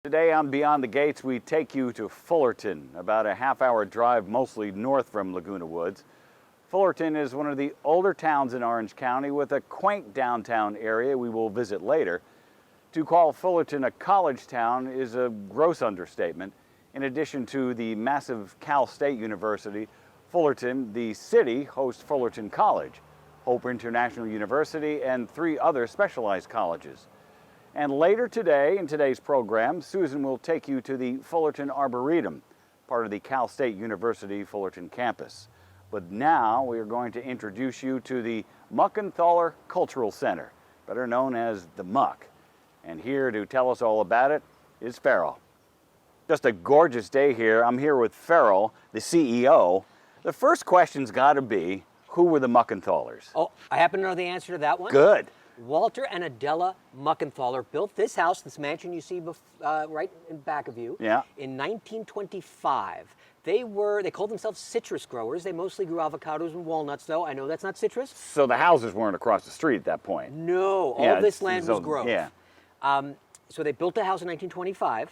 Today on Beyond the Gates, we take you to Fullerton, about a half-hour drive mostly north from Laguna Woods. Fullerton is one of the older towns in Orange County with a quaint downtown area we will visit later. To call Fullerton a college town is a gross understatement. In addition to the massive Cal State University, Fullerton, the city, hosts Fullerton College, Hope International University, and 3 other specialized colleges. And later today, in today's program, Susan will take you to the Fullerton Arboretum, part of the Cal State University Fullerton campus. But now we are going to introduce you to the Muckenthaler Cultural Center, better known as the Muck. And here to tell us all about it is Farrell. Just a gorgeous day here. I'm here with Farrell, the CEO. The first question's got to be, who were the Muckenthalers? Oh, I happen to know the answer to that one. Good. Walter and Adela Muckenthaler built this house, this mansion you see right in back of you, in 1925. They called themselves citrus growers. They mostly grew avocados and walnuts, though. I know that's not citrus. So the houses weren't across the street at that point? No, all this land was growth. Yeah. So they built the house in 1925.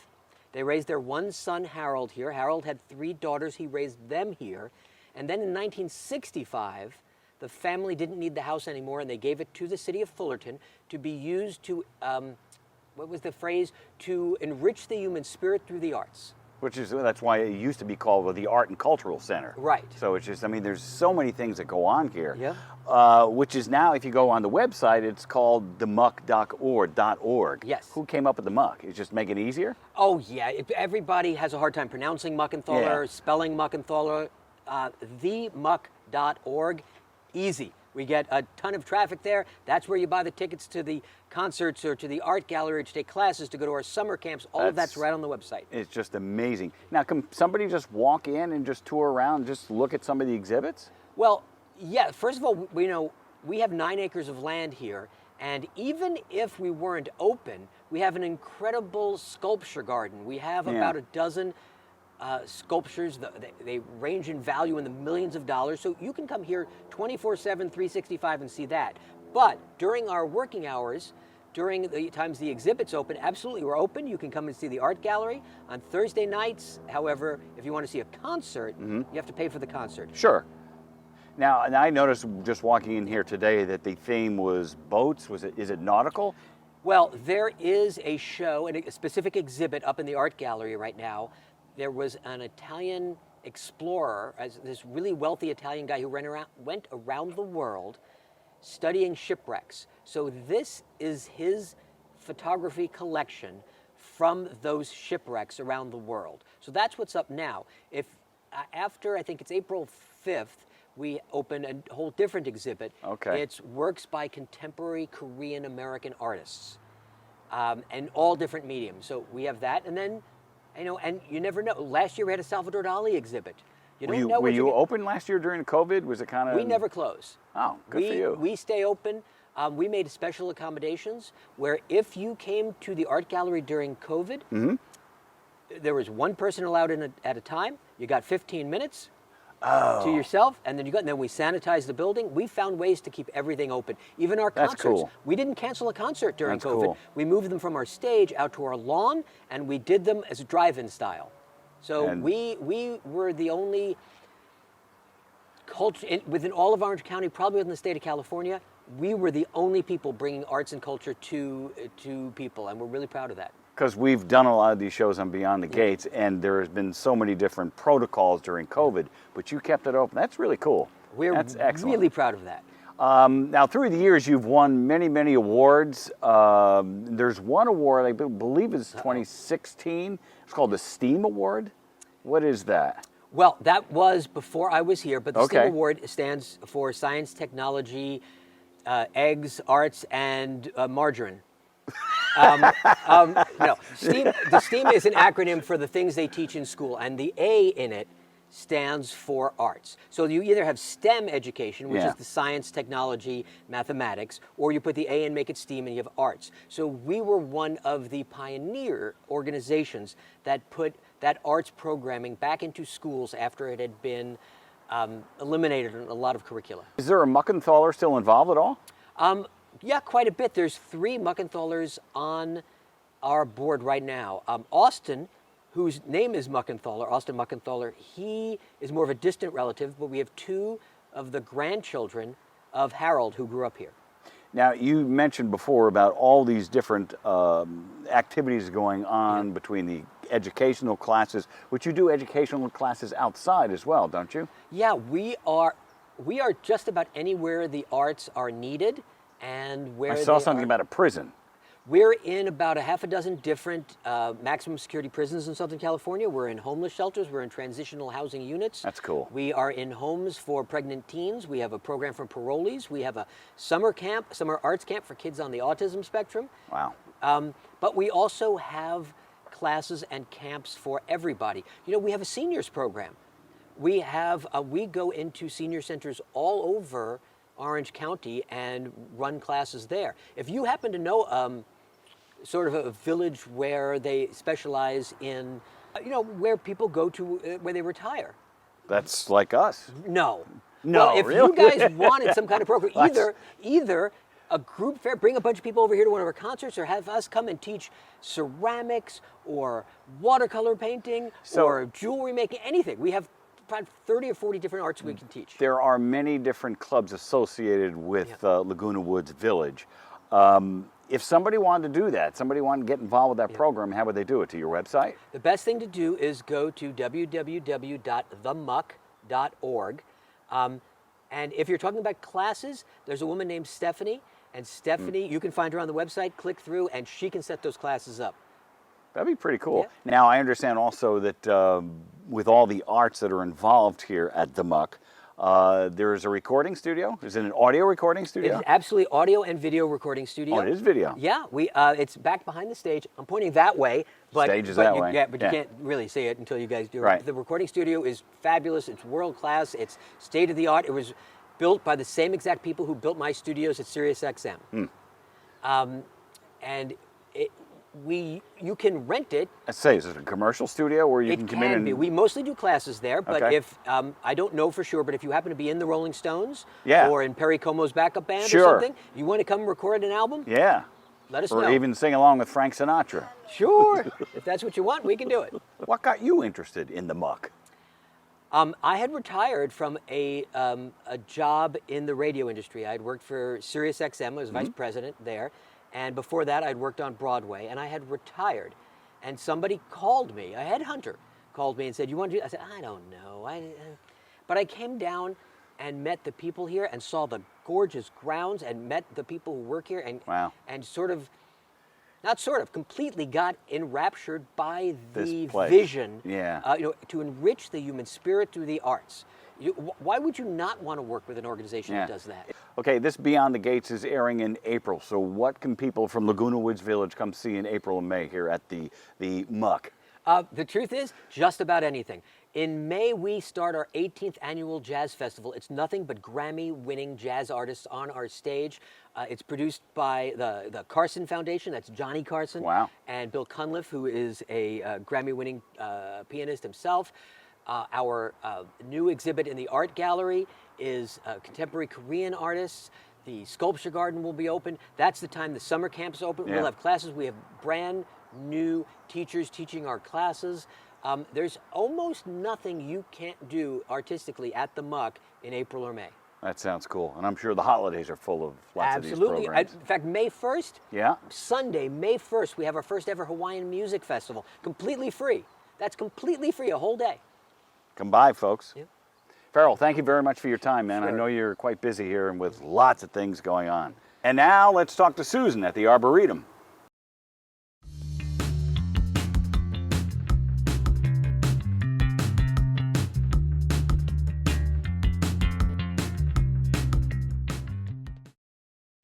They raised their one son, Harold, here. Harold had 3 daughters. He raised them here. And then in 1965, the family didn't need the house anymore, and they gave it to the city of Fullerton to be used to, what was the phrase? To enrich the human spirit through the arts. That's why it used to be called the Art and Cultural Center. Right. So it's just, I mean, there's so many things that go on here. Yeah. Which is now, if you go on the website, it's called themuck.org. Yes. Who came up with the Muck? It's just make it easier? Oh, yeah. Everybody has a hard time pronouncing Muckenthaler, spelling Muckenthaler. Themuck.org. Easy. We get a ton of traffic there. That's where you buy the tickets to the concerts or to the art gallery, to take classes, to go to our summer camps. All of that's right on the website. It's just amazing. Now, can somebody just walk in and just tour around, just look at some of the exhibits? Well, yeah. First of all, we have 9 acres of land here, and even if we weren't open, we have an incredible sculpture garden. We have about a dozen sculptures. They range in value in the millions of dollars, so you can come here 24/7, 365 and see that. But during our working hours, during the times the exhibit's open, absolutely we're open. You can come and see the art gallery. On Thursday nights, however, if you want to see a concert, you have to pay for the concert. Sure. Now, and I noticed just walking in here today that the theme was boats. Is it nautical? Well, there is a show and a specific exhibit up in the art gallery right now. There was an Italian explorer, this really wealthy Italian guy who went around the world studying shipwrecks. So this is his photography collection from those shipwrecks around the world. So that's what's up now. After, I think it's April 5th, we open a whole different exhibit. Okay. It's works by contemporary Korean American artists, and all different mediums. So we have that, and then, and you never know. Last year we had a Salvador Dali exhibit. Were you open last year during COVID? Was it kind of? We never close. Oh, good for you. We stay open. We made special accommodations where if you came to the art gallery during COVID, there was 1 person allowed in at a time. You got 15 minutes to yourself, and then we sanitized the building. We found ways to keep everything open. Even our concerts. That's cool. We didn't cancel a concert during That's COVID. cool. We moved them from our stage out to our lawn, and we did them as a drive-in style. So we were the only culture within all of Orange County, probably within the state of California. We were the only people bringing arts and culture to people, and we're really proud of that. Because we've done a lot of these shows on Beyond the Gates, and there has been so many different protocols during COVID, but you kept it open. That's really cool. That's excellent. Really proud of that. Now, through the years, you've won many, many awards. There's one award, I believe it's 2016. It's called the STEAM Award. What is that? Well, that was before I was here, but the STEAM Award stands for Science, Technology, Eggs, Arts, and Margarine. No, STEAM, the STEAM is an acronym for the things they teach in school, and the A in it stands for arts. So you either have STEM education, which is the science, technology, mathematics, or you put the A and make it STEAM and you have arts. So we were one of the pioneer organizations that put that arts programming back into schools after it had been eliminated in a lot of curricula. Is there a Muckenthaler still involved at all? Yeah, quite a bit. There's 3 Muckenthalers on our board right now. Austin, whose name is Muckenthaler, Austin Muckenthaler, he is more of a distant relative, but we have two of the grandchildren of Harold who grew up here. Now, you mentioned before about all these different activities going on between the educational classes, which you do educational classes outside as well, don't you? Yeah, we are just about anywhere the arts are needed and where I saw something about a prison. We're in about a half a dozen different maximum security prisons in Southern California. We're in homeless shelters. We're in transitional housing units. That's cool. We are in homes for pregnant teens. We have a program for parolees. We have a summer camp, summer arts camp for kids on the autism spectrum. Wow. But we also have classes and camps for everybody. You know, we have a seniors program. We go into senior centers all over Orange County and run classes there. If you happen to know sort of a village where they specialize in, where people go to where they retire. That's like us. No. No, well, if really? you guys wanted some kind of program, either a group fair, bring a bunch of people over here to one of our concerts, or have us come and teach ceramics or watercolor painting or jewelry making, anything. We have about 30 or 40 different arts we can teach. There are many different clubs associated with Laguna Woods Village. If somebody wanted to do that, somebody wanted to get involved with that program, how would they do it? To your website? The best thing to do is go to www.themuck.org. And if you're talking about classes, there's a woman named Stephanie. And Stephanie, you can find her on the website, click through, and she can set those classes up. That'd be pretty cool. Yeah. Now, I understand also that with all the arts that are involved here at the Muck, there is a recording studio. Is it an audio recording studio? It's absolutely audio and video recording studio. Oh, it is video. Yeah, it's back behind the stage. I'm pointing that way. But, Stage is that way. Yeah, but you can't really see it until you guys do it. Right. The recording studio is fabulous. It's world class. It's state of the art. It was built by the same exact people who built my studios at SiriusXM. And you can rent it. Let's say, is it a commercial studio where you can come in and... It can be. We mostly do classes there, but Okay. if, I don't know for sure, but if you happen to be in the Rolling Stones Yeah. or in Perry Como's backup band Sure. or something, you want to come record an album, Yeah. let us Or know. even sing along with Frank Sinatra. Sure. If that's what you want, we can do it. What got you interested in the Muck? I had retired from a job in the radio industry. I had worked for SiriusXM. I was vice president there. And before that, I'd worked on Broadway, and I had retired. And somebody called me, a headhunter called me and said, "You want to do that?" I said, "I don't know." But I came down and met the people here and saw the gorgeous grounds and met the people who work here and Wow. and completely got enraptured by the This place. vision Yeah. to enrich the human spirit through the arts. Why would you not want to work with an organization that does that? Okay, this Beyond the Gates is airing in April. So what can people from Laguna Woods Village come see in April and May here at the Muck? The truth is, just about anything. In May, we start our 18th annual jazz festival. It's nothing but Grammy-winning jazz artists on our stage. It's produced by the Carson Foundation. That's Johnny Carson. Wow. And Bill Cunliffe, who is a Grammy-winning pianist himself. Our new exhibit in the art gallery is contemporary Korean artists. The sculpture garden will be open. That's the time the summer camp is open. Yeah. We'll have classes. We have brand new teachers teaching our classes. There's almost nothing you can't do artistically at the Muck in April or May. That sounds cool. And I'm sure the holidays are full of lots of these Absolutely. programs. In fact, May 1st, Yeah? Sunday, May 1st, we have our first ever Hawaiian Music Festival. Completely free. That's completely free, a whole day. Come by, folks. Yeah. Farrell, thank you very much for your time, man. I Sure. know you're quite busy here and with lots of things going on. And now let's talk to Susan at the Arboretum.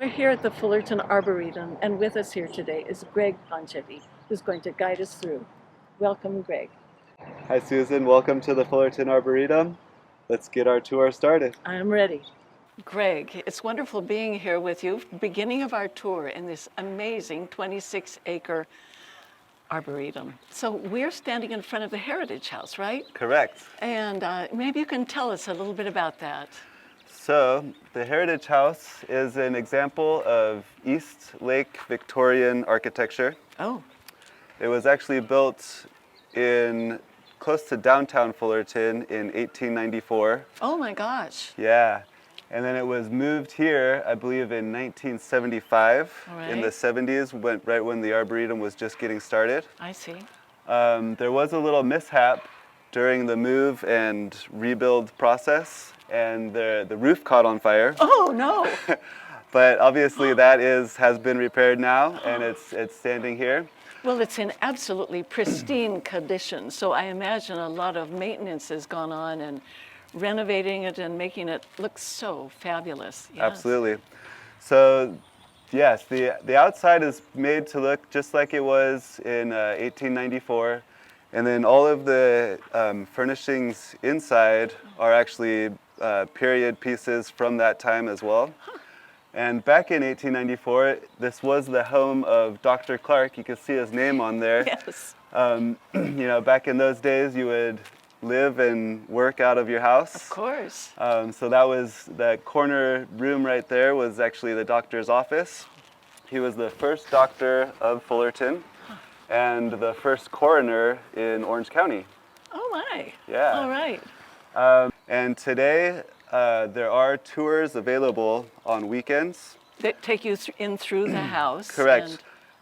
We're here at the Fullerton Arboretum, and with us here today is Greg Ponchetti, who's going to guide us through. Welcome, Greg. Hi Susan, welcome to the Fullerton Arboretum. Let's get our tour started. I'm ready. Greg, it's wonderful being here with you, beginning of our tour in this amazing 26-acre arboretum. So we're standing in front of the Heritage House, right? Correct. And maybe you can tell us a little bit about that. So the Heritage House is an example of East Lake Victorian architecture. Oh. It was actually built in close to downtown Fullerton in 1894. Oh my gosh. Yeah. And then it was moved here, I believe, in 1975. All right. In the 70s, right when the Arboretum was just getting started. I see. There was a little mishap during the move and rebuild process, and the roof caught on fire. Oh no. But obviously that has been repaired now, and it's standing here. Well, it's in absolutely pristine condition, so I imagine a lot of maintenance has gone on and renovating it and making it look so fabulous. Yes. Absolutely. So, yes, the outside is made to look just like it was in 1894, and then all of the furnishings inside are actually period pieces from that time as well. And back in 1894, this was the home of Dr. Clark. You can see his name on there. Yes. You know, back in those days, you would live and work out of your house. Of course. So that was that corner room right there was actually the doctor's office. He was the first doctor of Fullerton and the first coroner in Orange County. Oh my. Yeah. All right. And today there are tours available on weekends. That take you in through the house. Correct. and-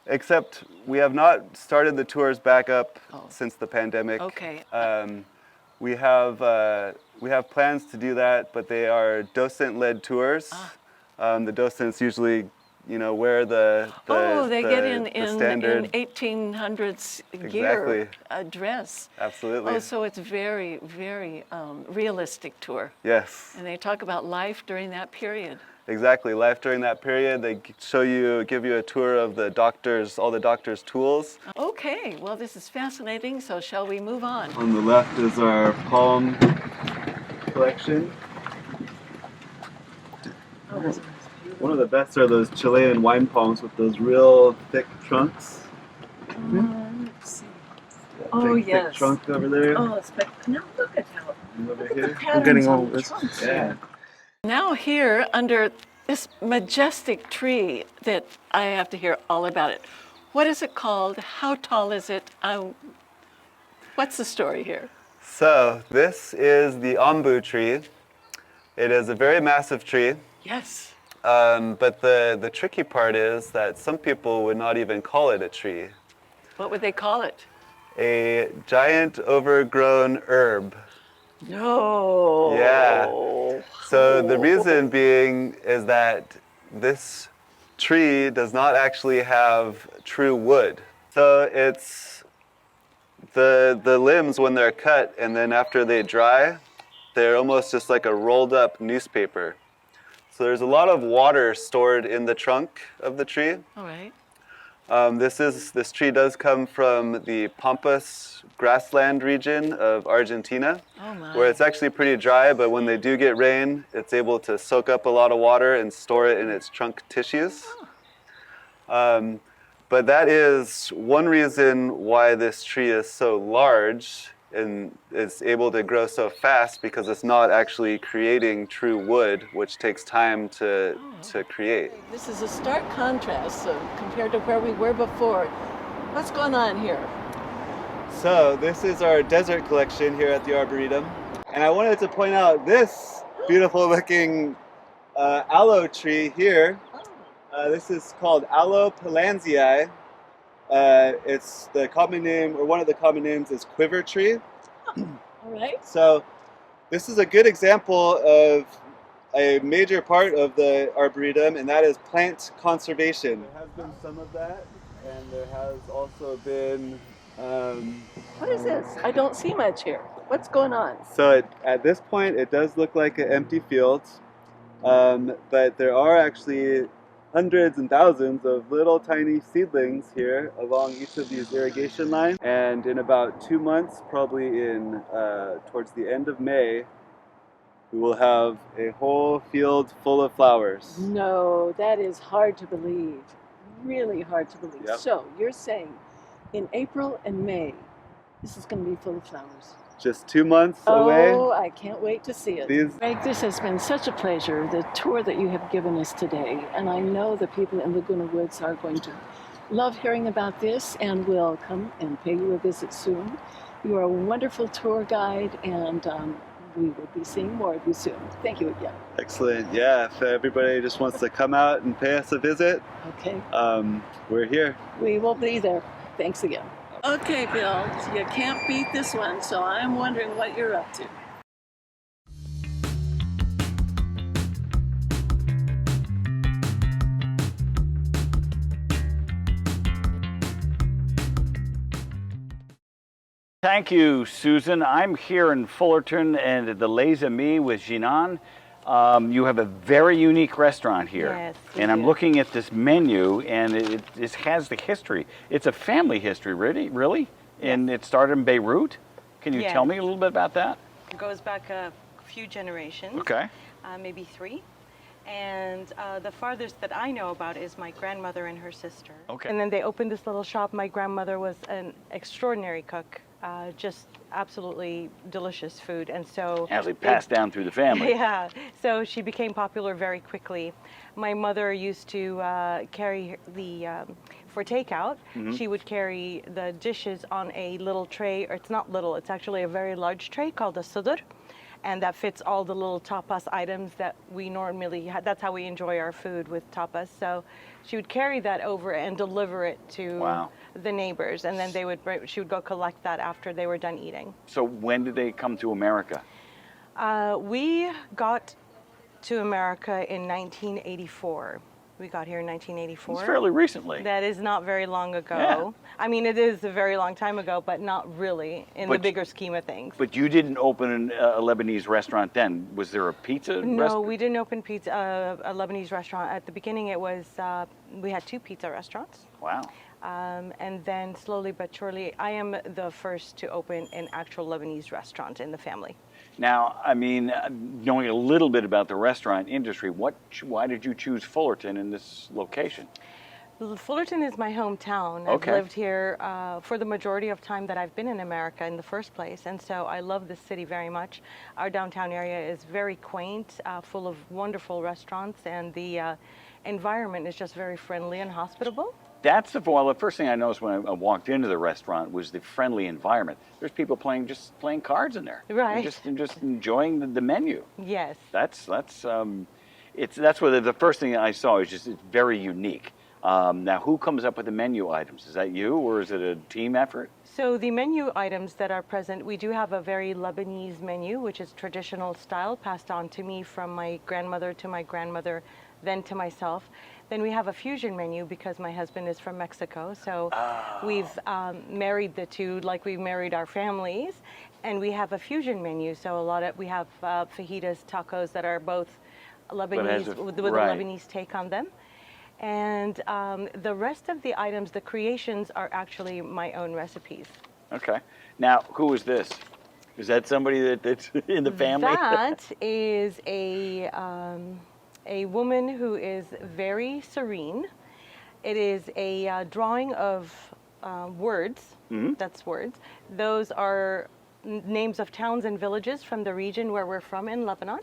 Except we have not started the tours back up since the pandemic. Okay. We have plans to do that, but they are docent-led tours. The docents usually, you know, wear the they get in standard. 1800s gear, Exactly. a dress. Absolutely. Oh, so it's very, very realistic tour. Yes. And they talk about life during that period. Exactly. Life during that period. They give you a tour of all the doctor's tools. Okay, well, this is fascinating, so shall we move on? On the left is our palm collection. One of the best are those Chilean wine palms with those real thick trunks. Let's see. That Oh, big, yes. thick trunk over there. Oh, it's now look at how And over look at here. the patterns on the trunks. Yeah. Now here, under this majestic tree that I have to hear all about it. What is it called? How tall is it? What's the story here? So this is the ombu tree. It is a very massive tree. Yes. But the tricky part is that some people would not even call it a tree. What would they call it? A giant overgrown herb. No. Yeah. So the reason being is that this tree does not actually have true wood. So it's the limbs when they're cut and then after they dry, they're almost just like a rolled up newspaper. So there's a lot of water stored in the trunk of the tree. All right. This tree does come from the Pampas grassland region of Argentina, Oh my. where it's actually pretty dry, but when they do get rain, it's able to soak up a lot of water and store it in its trunk tissues. But that is one reason why this tree is so large and is able to grow so fast, because it's not actually creating true wood, which takes time to create. This is a stark contrast compared to where we were before. What's going on here? So this is our desert collection here at the Arboretum. And I wanted to point out this beautiful looking aloe tree here. This is called Aloe Palanzii. It's the common name, or one of the common names is quiver tree. All right. So this is a good example of a major part of the Arboretum, and that is plant conservation. There has been some of that, and there has also been What is this? I don't see much here. What's going on? So at this point, it does look like an empty field, but there are actually hundreds and thousands of little tiny seedlings here along each of these irrigation lines. And in about 2 months, probably towards the end of May, we will have a whole field full of flowers. No, that is hard to believe. Really hard to believe. Yep. So you're saying in April and May, this is going to be full of flowers. Just 2 months away. Oh, I can't wait to see it. These- Greg, this has been such a pleasure, the tour that you have given us today. And I know the people in Laguna Woods are going to Love hearing about this, and we'll come and pay you a visit soon. You are a wonderful tour guide, and we will be seeing more of you soon. Thank you again. Excellent. Yeah, if everybody just wants to come out and pay us a visit, Okay. we're here. We will be there. Thanks again. Okay, Bill, you can't beat this one, so I'm wondering what you're up to. Thank you, Susan. I'm here in Fullerton and at the Les Amis with Jinan. You have a very unique restaurant here. Yes, we and I'm do. looking at this menu, and it has the history. It's a family history, really? And it started in Beirut? Can you tell Yes. me a little bit about that? It goes back a few generations. Okay. Maybe 3. And the farthest that I know about is my grandmother and her sister. Okay. And then they opened this little shop. My grandmother was an extraordinary cook, just absolutely delicious food. And so Actually passed down through the family. yeah, so she became popular very quickly. My mother used to carry for takeout, she would carry the dishes on a little tray, or it's not little, it's actually a very large tray called a sudur. And that fits all the little tapas items that we normally have. That's how we enjoy our food, with tapas. So she would carry that over and deliver it to Wow. the neighbors. And then she would go collect that after they were done eating. So when did they come to America? We got to America in 1984. We got here in 1984. It's fairly recently. That is not very long ago. Yeah. I mean, it is a very long time ago, but not really in the But- bigger scheme of things. But you didn't open a Lebanese restaurant then. Was there a pizza No, restaurant? we didn't open a Lebanese restaurant. At the beginning, it was, we had 2 pizza restaurants. Wow. And then slowly but surely, I am the first to open an actual Lebanese restaurant in the family. Now, I mean, knowing a little bit about the restaurant industry, why did you choose Fullerton in this location? Fullerton is my hometown. Okay. I've lived here for the majority of time that I've been in America in the first place, and so I love this city very much. Our downtown area is very quaint, full of wonderful restaurants, and the environment is just very friendly and hospitable. That's the first thing I noticed when I walked into the restaurant was the friendly environment. There's people playing cards in there, Right. And just enjoying the menu. Yes. That's what the first thing I saw is it's very unique. Now, who comes up with the menu items? Is that you, or is it a team effort? So the menu items that are present, we do have a very Lebanese menu, which is traditional style, passed on to me from my grandmother to my grandmother, then to myself. Then we have a fusion menu because my husband is from Mexico. So we've married the two like we married our families. And we have a fusion menu. So we have fajitas, tacos that are both Lebanese, with a Lebanese take on them. And the rest of the items, the creations, are actually my own recipes. Okay. Now, who is this? Is that somebody that's in the family? That is a woman who is very serene. It is a drawing of words. That's words. Those are names of towns and villages from the region where we're from in Lebanon.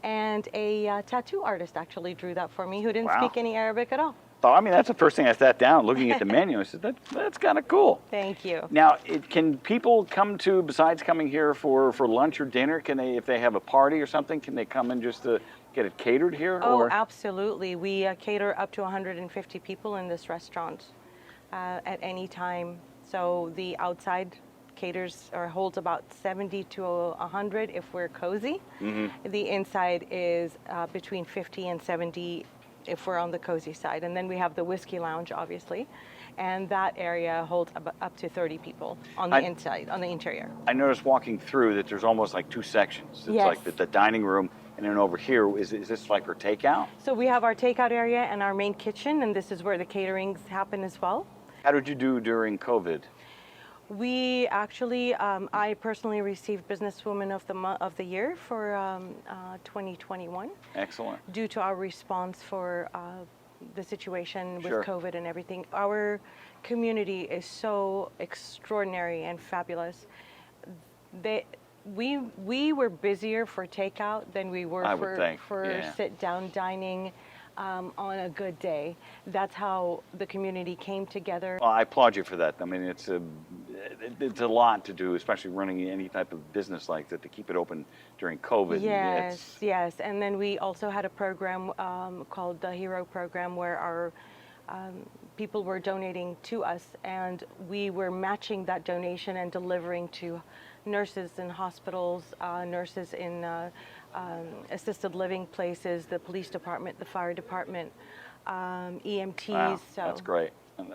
And a tattoo artist actually drew that for me, who didn't Wow. speak any Arabic at all. Oh, I mean, that's the first thing I sat down looking at the menu. I said, that's kind of cool. Thank you. Now, can people come to, besides coming here for lunch or dinner, can they, if they have a party or something, can they come and just get it catered here? Oh, or? absolutely. We cater up to 150 people in this restaurant at any time. So the outside caters or holds about 70 to 100 if we're cozy. The inside is between 50 and 70 if we're on the cozy side. And then we have the whiskey lounge, obviously. And that area holds up to 30 people on the inside, on the interior. I noticed walking through that there's almost like 2 sections. It's Yes. like the dining room, and then over here, is this like our takeout? So we have our takeout area and our main kitchen, and this is where the caterings happen as well. How did you do during COVID? We actually, I personally received Businesswoman of the Year for 2021 Excellent. due to our response for the situation with Sure. COVID and everything. Our community is so extraordinary and fabulous. We were busier for takeout than we were I would think, for yeah. sit-down dining. on a good day. That's how the community came together. Well, I applaud you for that. I mean, it's a lot to do, especially running any type of business like that, to keep it open during COVID. Yes, yes. And then we also had a program called the Hero Program where our people were donating to us, and we were matching that donation and delivering to nurses in hospitals, nurses in assisted living places, the police department, the fire department, EMTs. Wow, so. that's great.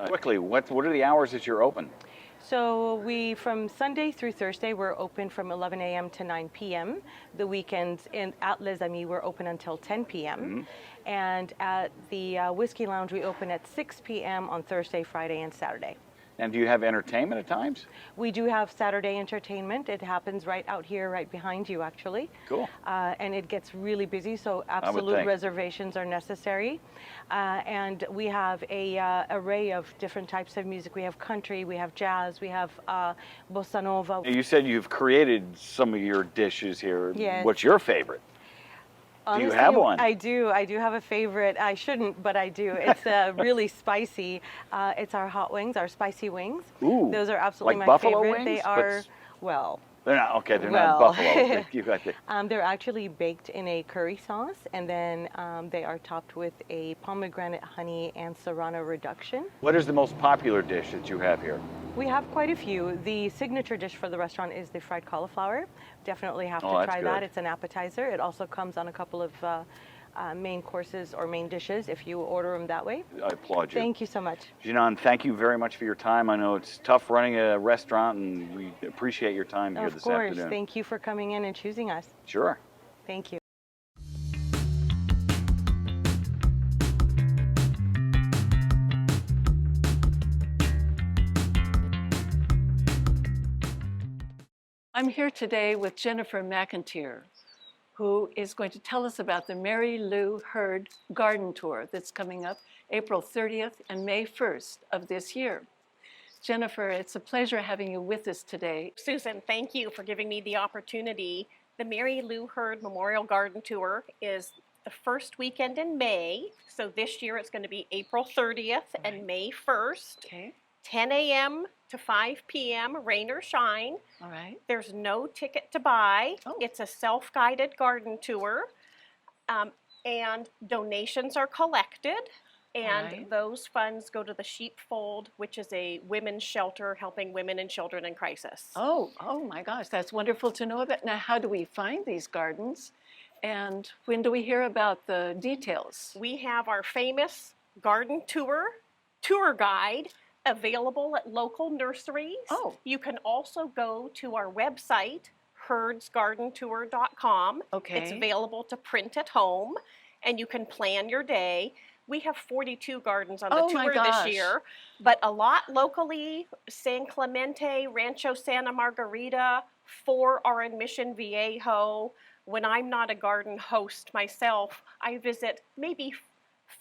Quickly, what are the hours that you're open? So we, from Sunday through Thursday, we're open from 11 a.m. to 9 p.m. The weekends at Les Amis, we're open until 10 p.m. Mm-hmm. And at the Whiskey Lounge, we open at 6 p.m. on Thursday, Friday, and Saturday. And do you have entertainment at times? We do have Saturday entertainment. It happens right out here, right behind you, actually. Cool. And it gets really busy, so absolute reservations are necessary. And we have a array of different types of music. We have country, we have jazz, we have bossa nova. You said you've created some of your dishes here. Yes. What's your favorite? Honestly, do you have one? I do have a favorite. I shouldn't, but I do. It's really spicy. It's our hot wings, our spicy wings. Ooh, those are absolutely like my buffalo favorite. wings? They are, well, They're not, okay, they're Well. not buffalo. You got the, they're actually baked in a curry sauce, and then they are topped with a pomegranate honey and serrano reduction. what is the most popular dish that you have here? We have quite a few. The signature dish for the restaurant is the fried cauliflower. Definitely have to Oh, that's try that. good. It's an appetizer. It also comes on a couple of main courses or main dishes if you order them that way. I applaud you. Thank you so much. Jinan, thank you very much for your time. I know it's tough running a restaurant, and we appreciate your time here Of this course. afternoon. Thank you for coming in and choosing us. Sure. Thank you. I'm here today with Jennifer McIntyre, who is going to tell us about the Mary Lou Hurd Garden Tour that's coming up April 30th and May 1st of this year. Jennifer, it's a pleasure having you with us today. Susan, thank you for giving me the opportunity. The Mary Lou Hurd Memorial Garden Tour is the first weekend in May. So this year it's going to be April 30th and May 1st, Okay, 10 a.m. to 5 p.m., rain or shine. all right. There's no ticket to buy. Oh. It's a self-guided garden tour, and donations are collected. And Right. those funds go to the Sheepfold, which is a women's shelter helping women and children in crisis. Oh my gosh, that's wonderful to know about. Now, how do we find these gardens? And when do we hear about the details? We have our famous garden tour guide available at local nurseries. Oh. You can also go to our website, herdsgardentour.com. Okay. It's available to print at home, and you can plan your day. We have 42 gardens on the Oh my tour gosh. this year, but a lot locally, San Clemente, Rancho Santa Margarita, 4 are in Mission Viejo. When I'm not a garden host myself, I visit maybe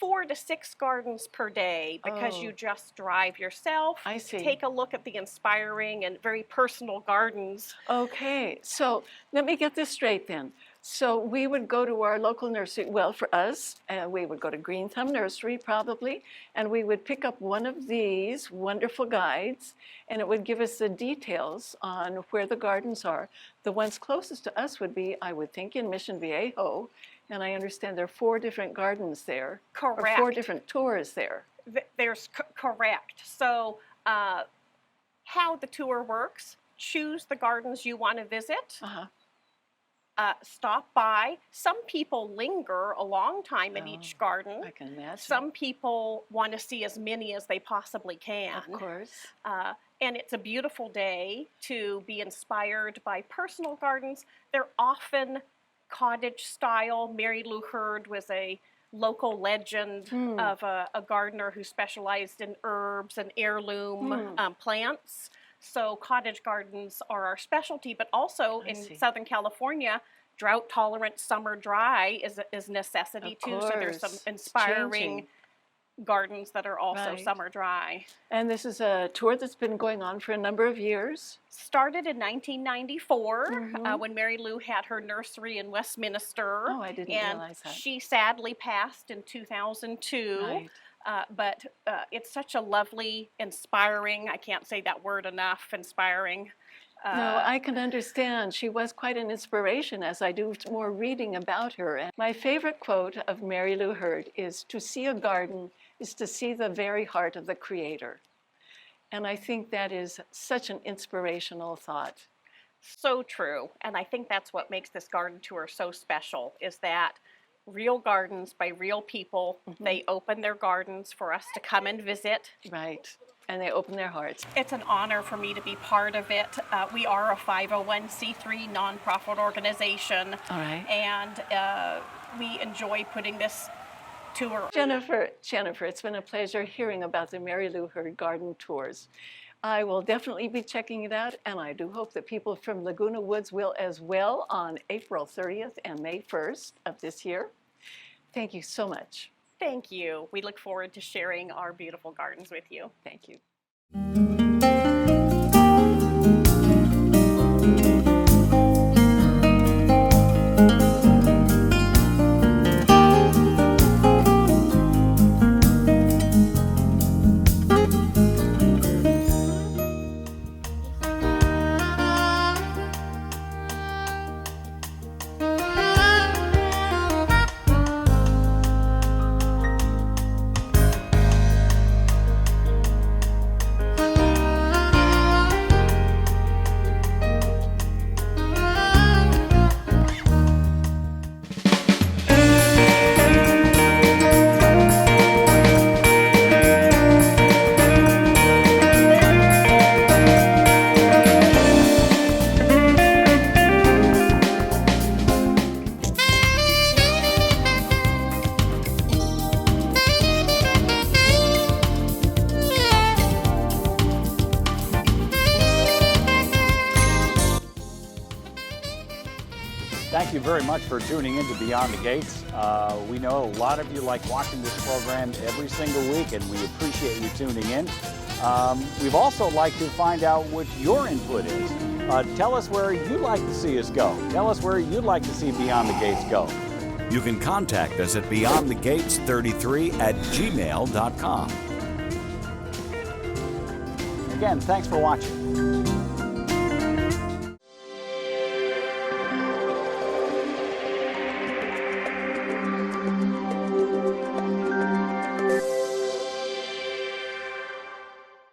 4 to 6 gardens per day because Oh. you just drive yourself. I see. Take a look at the inspiring and very personal gardens. Okay, so let me get this straight then. So we would go to our local nursery, well, for us, we would go to Green Thumb Nursery probably, and we would pick up one of these wonderful guides, and it would give us the details on where the gardens are. The ones closest to us would be, I would think, in Mission Viejo, and I understand there are 4 different gardens there. Or 4 Correct. different tours there. There's correct. So how the tour works, choose the gardens you want to visit. Uh-huh. Stop by. Some people linger a long time in Oh, each garden. I can imagine. Some people want to see as many as they possibly can. Of course. And it's a beautiful day to be inspired by personal gardens. They're often cottage style. Mary Lou Hurd was a local legend of a gardener who specialized in herbs and heirloom plants. So cottage gardens are our specialty, but also in see. Southern California, drought tolerant, summer dry is necessity Of too. So there's some course. It's inspiring changing. gardens that are also Right. summer dry. And this is a tour that's been going on for a number of years. Started in 1994 when Mary Lou had her nursery in Westminster. Oh, I didn't and realize that. She sadly passed in 2002. Right. But it's such a lovely, inspiring, I can't say that word enough, inspiring. No, I can understand. She was quite an inspiration as I do more reading about her. And my favorite quote of Mary Lou Hurd is, "To see a garden is to see the very heart of the Creator." And I think that is such an inspirational thought. So true. And I think that's what makes this garden tour so special, is that real gardens by real people, they open their gardens for us to come and visit. Right. And they open their hearts. It's an honor for me to be part of it. We are a 501c3 nonprofit organization. All right. And we enjoy putting this tour. Jennifer, it's been a pleasure hearing about the Mary Lou Hurd Garden Tours. I will definitely be checking it out, and I do hope that people from Laguna Woods will as well on April 30th and May 1st of this year. Thank you so much. Thank you. We look forward to sharing our beautiful gardens with you. Thank you. Thank you very much for tuning in to Beyond the Gates. We know a lot of you like watching this program every single week, and we appreciate you tuning in. We'd also like to find out what your input is. Tell us where you'd like to see us go. Tell us where you'd like to see Beyond the Gates go. You can contact us at beyondthegates33@gmail.com. Again, thanks for watching.